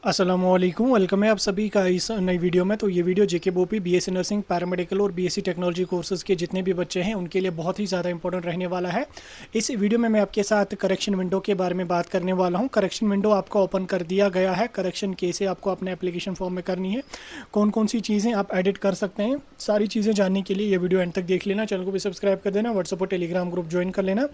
अस्सलामुअलैकुम, वेलकम है आप सभी का इस नई वीडियो में। तो ये वीडियो जेके बोपी बीएससी नर्सिंग, पैरामेडिकल और बीएससी टेक्नोलॉजी कोर्सेज के जितने भी बच्चे हैं उनके लिए बहुत ही ज़्यादा इंपॉर्टेंट रहने वाला है। इस वीडियो में मैं आपके साथ करेक्शन विंडो के बारे में बात करने वाला हूँ। करेक्शन विंडो आपको ओपन कर दिया गया है। करेक्शन कैसे आपको अपने एप्लीकेशन फॉर्म में करनी है, कौन कौन सी चीज़ें आप एडिट कर सकते हैं, सारी चीज़ें जानने के लिए ये वीडियो एंड तक देख लेना। चैनल को भी सब्सक्राइब कर देना, व्हाट्सएप और टेलीग्राम ग्रुप ज्वाइन कर लेना,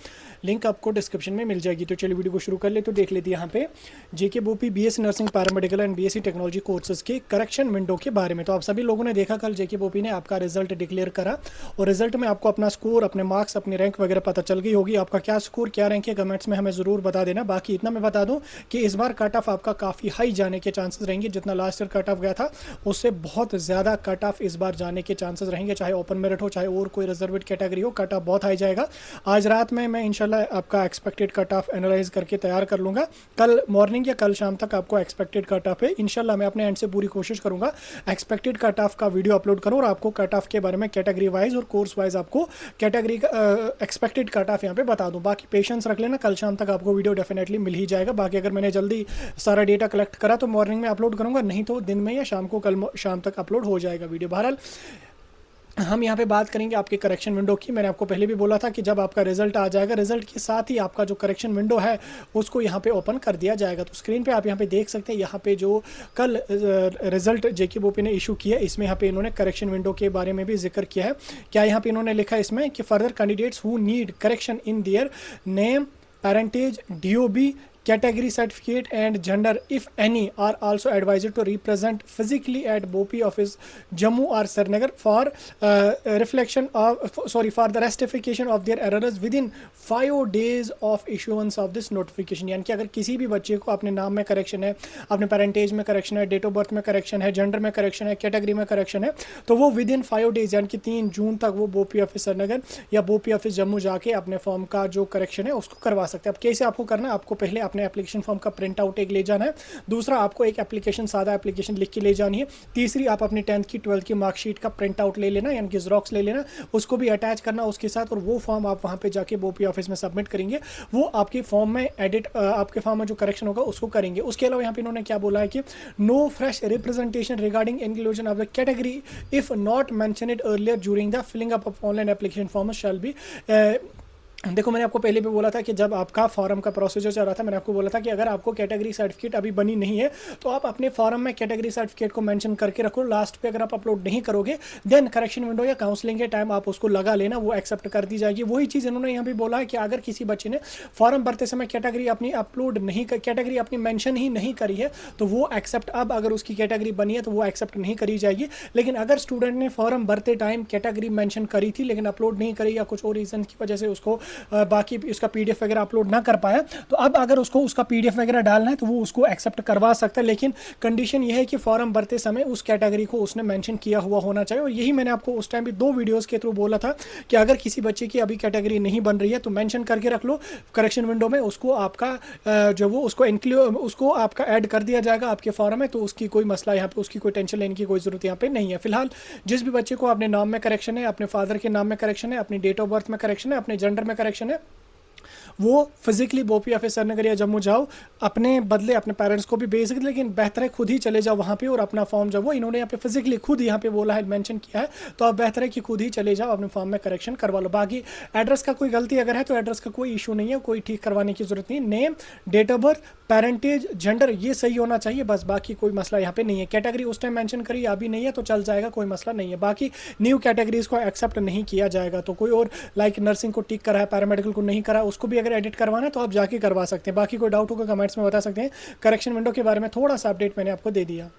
लिंक आपको डिस्क्रिप्शन में मिल जाएगी। तो चलिए वीडियो को शुरू कर ले। तो देख लेते हैं यहाँ पे JK BOPEE BSc nursing, paramedical and BSc technology courses के करेक्शन विंडो के बारे में। तो आप सभी लोगों ने देखा कल जेके बोपी ने आपका रिजल्ट डिक्लेयर करा और रिजल्ट में आपको अपना स्कोर, अपने मार्क्स, अपनी रैंक वगैरह पता चल गई होगी। आपका क्या स्कोर, क्या रैंक है, कमेंट्स में हमें ज़रूर बता देना। बाकी इतना मैं बता दूं कि इस बार कट ऑफ आपका काफ़ी हाई जाने के चांसेस रहेंगे। जितना लास्ट ईयर कट ऑफ गया था उससे बहुत ज़्यादा कट ऑफ इस बार जाने के चांसेस रहेंगे। चाहे ओपन मेरिट हो, चाहे और कोई रिजर्वेड कैटेगरी हो, कट ऑफ बहुत हाई जाएगा। आज रात में मैं इंशाल्लाह आपका एक्सपेक्टेड कट ऑफ एनालाइज करके तैयार कर लूँगा। कल मॉर्निंग या कल शाम तक आपको एक्सपेक्टेड कट ऑफ है। इंशाल्लाह मैं अपने एंड से पूरी कोशिश करूंगा एक्सपेक्टेड कट ऑफ का वीडियो अपलोड करूं और आपको कट ऑफ के बारे में कैटेगरी वाइज और कोर्स वाइज आपको कैटेगरी का एक्सपेक्टेड कट ऑफ यहां पे बता दूं। बाकी पेशेंस रख लेना, कल शाम तक आपको वीडियो डेफिनेटली मिल ही जाएगा। बाकी अगर मैंने जल्दी सारा डेटा कलेक्ट करा तो मॉर्निंग में अपलोड करूंगा, नहीं तो दिन में या शाम को, कल शाम तक अपलोड हो जाएगा वीडियो। बहरहाल हम यहाँ पे बात करेंगे आपके करेक्शन विंडो की। मैंने आपको पहले भी बोला था कि जब आपका रिजल्ट आ जाएगा, रिजल्ट के साथ ही आपका जो करेक्शन विंडो है उसको यहाँ पे ओपन कर दिया जाएगा। तो स्क्रीन पे आप यहाँ पे देख सकते हैं, यहाँ पे जो कल रिजल्ट जेके बोपी ने इशू किया, इसमें यहाँ पे इन्होंने करेक्शन विंडो के बारे में भी जिक्र किया है। क्या यहाँ पे इन्होंने लिखा है इसमें कि further candidates who need correction in their name, parentage, DOB, category certificate and gender if any are also advised to represent physically at BOPI office Jammu or Srinagar for reflection of for the rectification of their errors within 5 days of issuance of this notification। यानी कि अगर किसी भी बच्चे को अपने नाम में करेक्शन है, अपने पेरेंटेज में करेक्शन है, डेट ऑफ बर्थ में करेक्शन है, जेंडर में करेक्शन है, कैटेगरी में करेक्शन है, तो वो विद इन 5 डेज यानी कि 3 जून तक वो BOPI ऑफिस श्रीनगर या BOPI ऑफिस जम्मू जाके अपने फॉर्म का जो करेक्शन है उसको करवा सकते हैं। अब कैसे आपको करना है, आपको पहले अपने एप्लीकेशन फॉर्म का प्रिंट आउट एक ले जाना है। दूसरा, आपको एक एप्लीकेशन, सादा एप्लीकेशन लिख के ले जानी है। तीसरी, आप अपनी 10th की 12th की मार्कशीट का प्रिंट आउट ले लेना, यानी कि ज़ेरॉक्स ले लेना, उसको भी अटैच करना उसके साथ, और वो फॉर्म आप वहाँ पे जाके BOPI ऑफिस में सबमिट करेंगे। वो आपके फॉर्म में एडिट, आपके फॉर्म में जो करेक्शन होगा उसको करेंगे। उसके अलावा यहाँ पे इन्होंने क्या बोला है कि no fresh representation regarding inclusion of the category if not mentioned earlier during the filling up of online application form shall be. देखो, मैंने आपको पहले भी बोला था कि जब आपका फॉर्म का प्रोसीजर चल रहा था, मैंने आपको बोला था कि अगर आपको कैटेगरी सर्टिफिकेट अभी बनी नहीं है तो आप अपने फॉर्म में कैटेगरी सर्टिफिकेट को मेंशन करके रखो। लास्ट पे अगर आप अपलोड नहीं करोगे देन करेक्शन विंडो या काउंसलिंग के टाइम आप उसको लगा लेना, वो एक्सेप्ट कर दी जाएगी। वही चीज़ इन्होंने यहाँ भी बोला है कि अगर किसी बच्चे ने फॉर्म भरते समय कैटेगरी अपनी अपलोड नहीं कर, कैटेगरी अपनी मेंशन ही नहीं करी है तो वो एक्सेप्ट, अब अगर उसकी कैटेगरी बनी है तो वो एक्सेप्ट नहीं करी जाएगी। लेकिन अगर स्टूडेंट ने फॉर्म भरते टाइम कैटेगरी मेंशन करी थी लेकिन अपलोड नहीं करी या कुछ और रीज़न की वजह से उसको बाकी उसका PDF वगैरह अपलोड ना कर पाया, तो अब अगर उसको उसका PDF वगैरह डालना है तो वो उसको एक्सेप्ट करवा सकता है। लेकिन कंडीशन ये है कि फॉर्म भरते समय उस कैटेगरी को उसने मेंशन किया हुआ होना चाहिए। और यही मैंने आपको उस टाइम भी 2 वीडियोस के थ्रू बोला था कि अगर किसी बच्चे की अभी कैटेगरी नहीं बन रही है तो मेंशन करके रख लो करेक्शन विंडो में, उसको आपका जो वो उसको आपका ऐड कर दिया जाएगा आपके फॉर्म में। तो उसकी कोई मसला यहाँ पे, उसकी कोई टेंशन लेने की कोई ज़रूरत यहाँ पे नहीं है। फिलहाल जिस भी बच्चे को अपने नाम में करेक्शन है, अपने फादर के नाम में करेक्शन है, अपनी डेट ऑफ बर्थ में करेक्शन है, अपने जेंडर में करेक्शन है, वो फिजिकली BOPI ऑफिस श्रीनगर या जम्मू जाओ, अपने बदले अपने पेरेंट्स को भी भेज सकते, लेकिन बेहतर है खुद ही चले जाओ वहाँ पे और अपना फॉर्म जब वो इन्होंने यहाँ पे फिजिकली खुद यहाँ पे बोला है, मेंशन किया है, तो आप बेहतर है कि खुद ही चले जाओ, अपने फॉर्म में करेक्शन करवा लो। बाकी एड्रेस का कोई गलती अगर है तो एड्रेस का कोई इशू नहीं है, कोई ठीक करवाने की जरूरत नहीं। Name, date of birth, parentage, gender ये सही होना चाहिए बस, बाकी कोई मसला यहाँ पे नहीं है। कैटेगरी उस टाइम मेंशन करी, अभी नहीं है तो चल जाएगा, कोई मसला नहीं है। बाकी न्यू कैटेगरीज को एक्सेप्ट नहीं किया जाएगा। तो कोई और लाइक नर्सिंग को टिक करा है, पैरामेडिकल को नहीं करा, उसको भी अगर एडिट करवाना है तो आप जाके करवा सकते हैं। बाकी कोई डाउट होगा कमेंट्स में बता सकते हैं। करेक्शन विंडो के बारे में थोड़ा सा अपडेट मैंने आपको दे दिया।